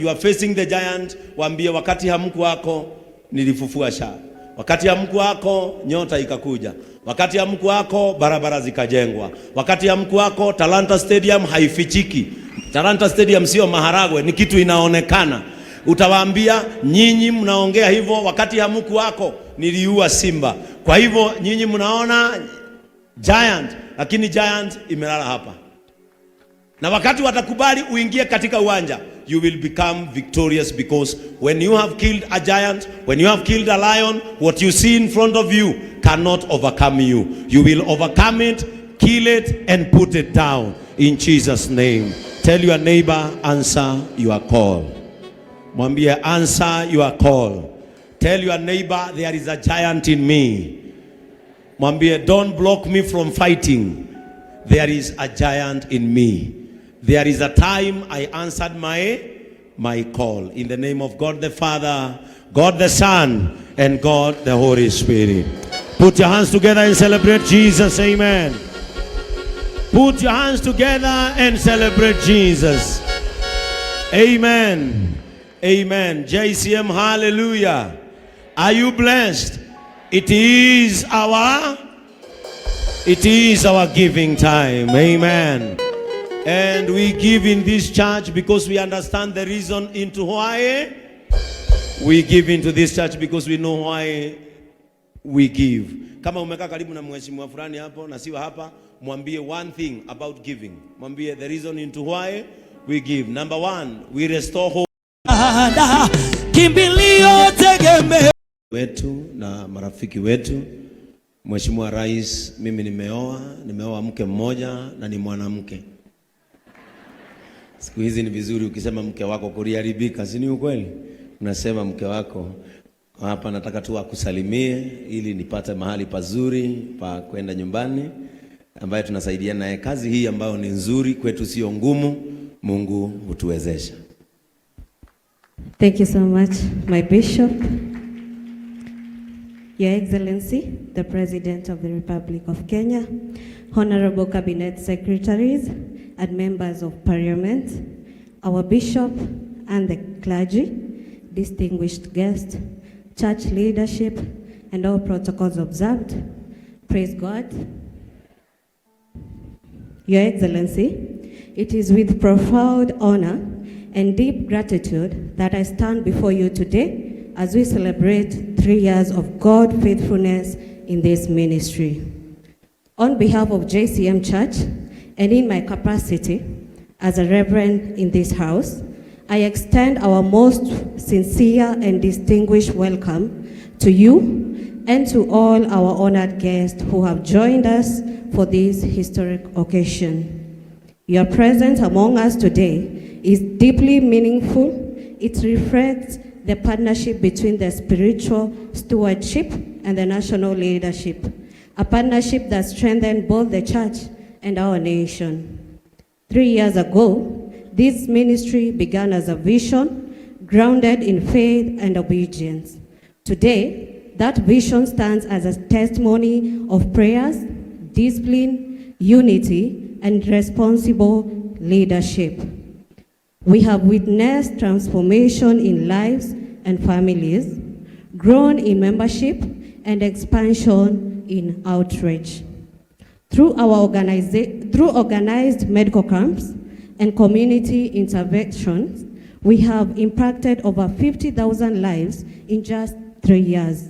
You are facing the giant, waambie wakati hamku wako nilifufua shaa. Wakati hamku wako nyota ikakuja. Wakati hamku wako barabara zikajengwa. Wakati hamku wako Talanta Stadium haifichiki. Talanta Stadium sio maharagwe, ni kitu inaonekana. Utawaambia nyinyi mnaongea hivyo, wakati hamku wako niliua simba. Kwa hivyo nyinyi mnaona giant, lakini giant imelala hapa. Na wakati watakubali uingie katika uwanja, you will become victorious, because when you have killed a giant, when you have killed a lion, what you see in front of you cannot overcome you. You will overcome it, kill it, and put it down in Jesus' name. Tell your neighbor, answer your call. Mwambie, answer your call. Tell your neighbor, there is a giant in me. Mwambie, don't block me from fighting. There is a giant in me. There is a time I answered my call. In the name of God the Father, God the Son, and God the Holy Spirit. Put your hands together and celebrate Jesus. Amen. Put your hands together and celebrate Jesus. Amen. Amen. JCM, hallelujah. Are you blessed? It is our giving time. Amen. And we give in this church because we understand the reason into why we give into this church, because we know why we give. Kama umekaa karibu na mheshimiwa fulani hapo na siwa hapa, mwambie one thing about giving. Mwambie the reason into why we give. Number one, we restore hope. Kimbilio tegemeo wetu na marafiki wetu. Mheshimiwa Rais, mimi nimeoa mke mmoja na ni mwanamke. Siku hizi ni vizuri ukisema mke wako kuliharibika, si ni ukweli? Unasema mke wako hapa nataka tu akusalimie ili nipate mahali pazuri pa kwenda nyumbani, ambaye tunasaidiana naye kazi hii ambayo ni nzuri kwetu, sio ngumu. Mungu utuwezesha. Thank you so much, my Bishop. Your Excellency, the President of the Republic of Kenya, Honorable Cabinet Secretaries and Members of Parliament, our Bishop and the clergy, distinguished guests, church leadership, and all protocols observed. Praise God. Your Excellency, it is with profound honor and deep gratitude that I stand before you today as we celebrate 3 years of God's faithfulness in this ministry. On behalf of JCM Church and in my capacity as a reverend in this house, I extend our most sincere and distinguished welcome to you and to all our honored guests who have joined us for this historic occasion. Your presence among us today is deeply meaningful. It reflects the partnership between the spiritual stewardship and the national leadership, a partnership that strengthened both the church and our nation. 3 years ago, this ministry began as a vision grounded in faith and obedience. Today, that vision stands as a testimony of prayers, discipline, unity, and responsible leadership. We have witnessed transformation in lives and families, grown in membership, and expansion in outreach. Through organized medical camps and community interventions, we have impacted over 50,000 lives in just 3 years,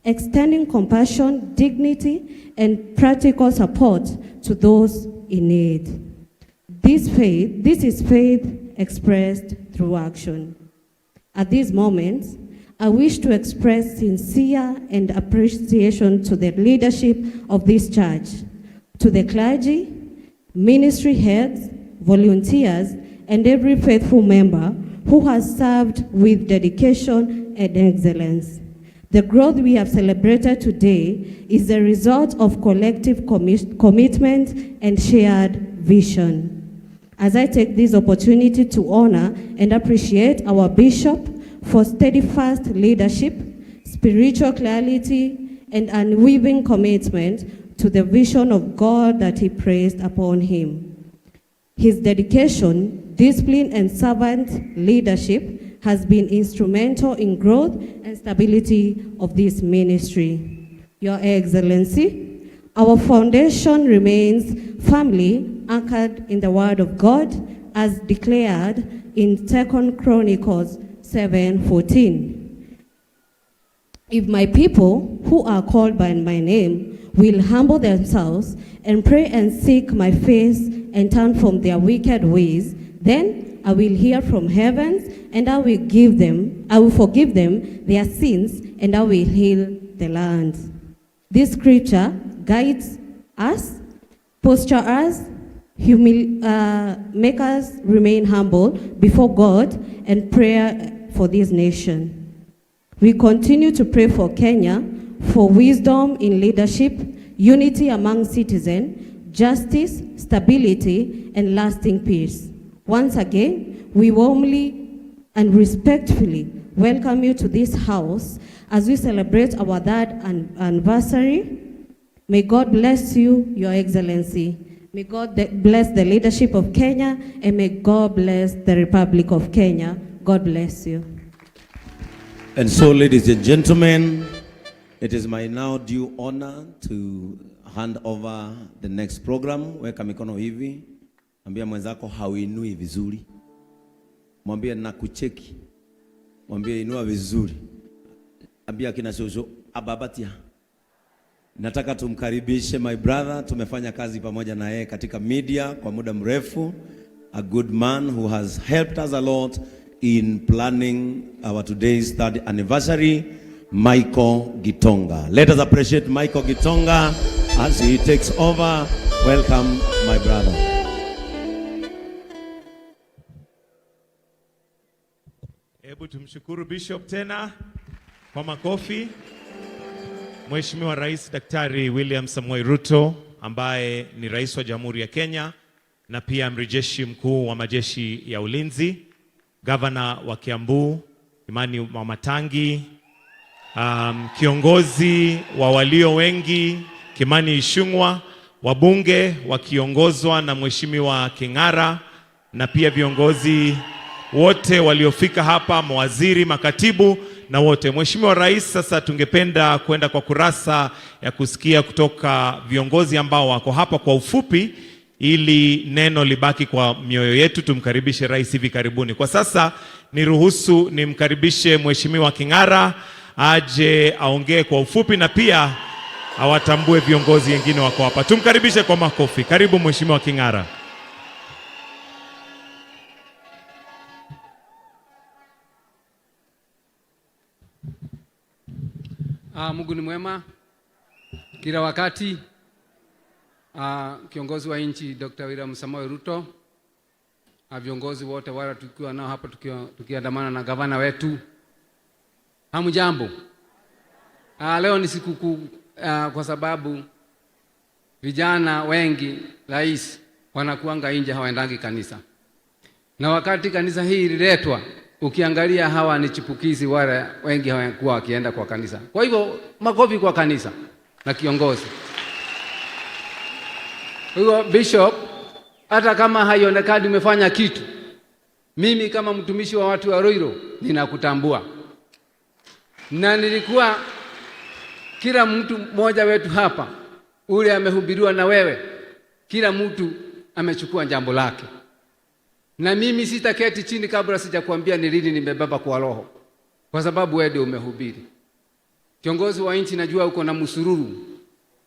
extending compassion, dignity, and practical support to those in need. This is faith expressed through action. At this moment, I wish to express sincere and appreciation to the leadership of this church, to the clergy, ministry heads, volunteers, and every faithful member who has served with dedication and excellence. The growth we have celebrated today is the result of collective commitment and shared vision. As I take this opportunity to honor and appreciate our Bishop for steadfast leadership, spiritual clarity, and unwavering commitment to the vision of God that he placed upon him. His dedication, discipline, and servant leadership has been instrumental in growth and stability of this ministry. Your Excellency, our foundation remains firmly anchored in the Word of God as declared in 2 Chronicles 7:14. If my people who are called by my name will humble themselves and pray and seek my face and turn from their wicked ways, then I will hear from heavens and I will forgive them their sins and I will heal the land. This scripture guides us, posture us, make us remain humble before God and prayer for this nation. We continue to pray for Kenya for wisdom in leadership, unity among citizens, justice, stability, and lasting peace. Once again, we warmly and respectfully welcome you to this house as we celebrate our 3rd anniversary. May God bless you, Your Excellency. May God bless the leadership of Kenya, and may God bless the Republic of Kenya. God bless you. And so, ladies and gentlemen, it is my now due honor to hand over the next program. Weka mikono hivi. Mwambie mwenzako hauinui vizuri. Mwambie nakucheki. Mwambie inua vizuri. Ambia kina shosho ababatia. Nataka tumkaribishe my brother. Tumefanya kazi pamoja na yeye katika media kwa muda mrefu. A good man who has helped us a lot in planning our today's 3rd anniversary, Michael Gitonga. Let us appreciate Michael Gitonga as he takes over. Welcome, my brother. Hebu tumshukuru Bishop tena kwa makofi. Mheshimiwa Rais Daktari William Samoei Ruto ambaye ni Rais wa Jamhuri ya Kenya na pia Amiri Jeshi Mkuu wa Majeshi ya Ulinzi, Gavana wa Kiambu Imani Wamatangi, kiongozi wa walio wengi Kimani Ichung'wah, wabunge wakiongozwa na Mheshimiwa King'ara na pia viongozi wote waliofika hapa, mawaziri, makatibu na wote. Mheshimiwa Rais, sasa tungependa kwenda kwa kurasa ya kusikia kutoka viongozi ambao wako hapa kwa ufupi ili neno libaki kwa mioyo yetu. Tumkaribishe Rais hivi karibuni. Kwa sasa niruhusu nimkaribishe Mheshimiwa King'ara aje aongee kwa ufupi na pia awatambue viongozi wengine wako hapa. Tumkaribishe kwa makofi. Karibu Mheshimiwa King'ara. Mungu ni mwema kila wakati. Kiongozi wa nchi Dr. William Samoei Ruto, viongozi wote wale tukiwa nao hapa tukiandamana na gavana wetu, hamjambo. Leo ni siku kwa sababu vijana wengi rais wanakuanga nje, hawaendangi kanisa. Na wakati kanisa hii ililetwa, ukiangalia hawa ni chipukizi, wale wengi hawakuwa wakienda kwa kanisa. Kwa hivyo makofi kwa kanisa na kiongozi. Huyo Bishop, hata kama haionekani umefanya kitu, mimi kama mtumishi wa watu wa Ruiru ninakutambua. Na nilikuwa kila mtu mmoja wetu hapa ule amehubiriwa na wewe, kila mtu amechukua jambo lake. Na mimi sitaketi chini kabla sijakwambia ni lini nimebeba kwa roho, kwa sababu wewe ndio umehubiri. Kiongozi wa nchi, najua uko na msururu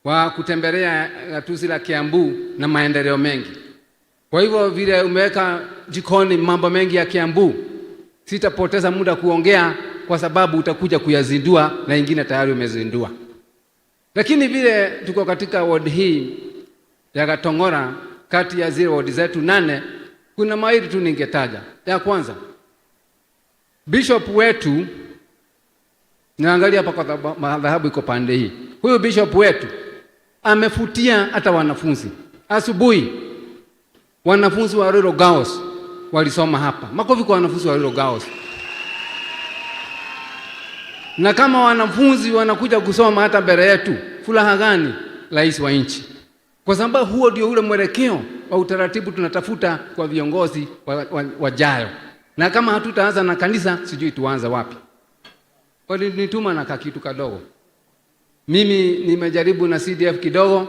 wa kutembelea gatuzi la Kiambu na maendeleo mengi. Kwa hivyo vile umeweka jikoni mambo mengi ya Kiambu, sitapoteza muda kuongea kwa sababu utakuja kuyazindua na ingine tayari umezindua. Lakini vile tuko katika ward hii ya Gatong'ora, kati ya zile ward zetu 8, kuna mawili tu ningetaja. Ya kwanza, Bishop wetu, naangalia hapa kwa madhahabu iko pande hii. Huyu Bishop wetu amefutia hata wanafunzi. Asubuhi wanafunzi wa Ruiru Girls walisoma hapa. Makofi kwa wanafunzi wa Ruiru Girls. Na kama wanafunzi wanakuja kusoma hata mbele yetu, furaha gani rais wa nchi? Kwa sababu huo ndio ule mwelekeo wa utaratibu tunatafuta kwa viongozi wajayo. Na kama hatutaanza na kanisa, sijui tuanze wapi. Walinituma na kakitu kadogo. Mimi nimejaribu na CDF kidogo.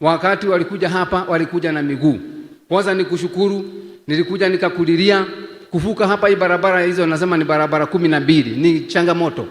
Wakati walikuja hapa, walikuja na miguu. Kwanza nikushukuru, nilikuja nikakulilia kuvuka hapa hii barabara hizo, nasema ni barabara 12, ni changamoto.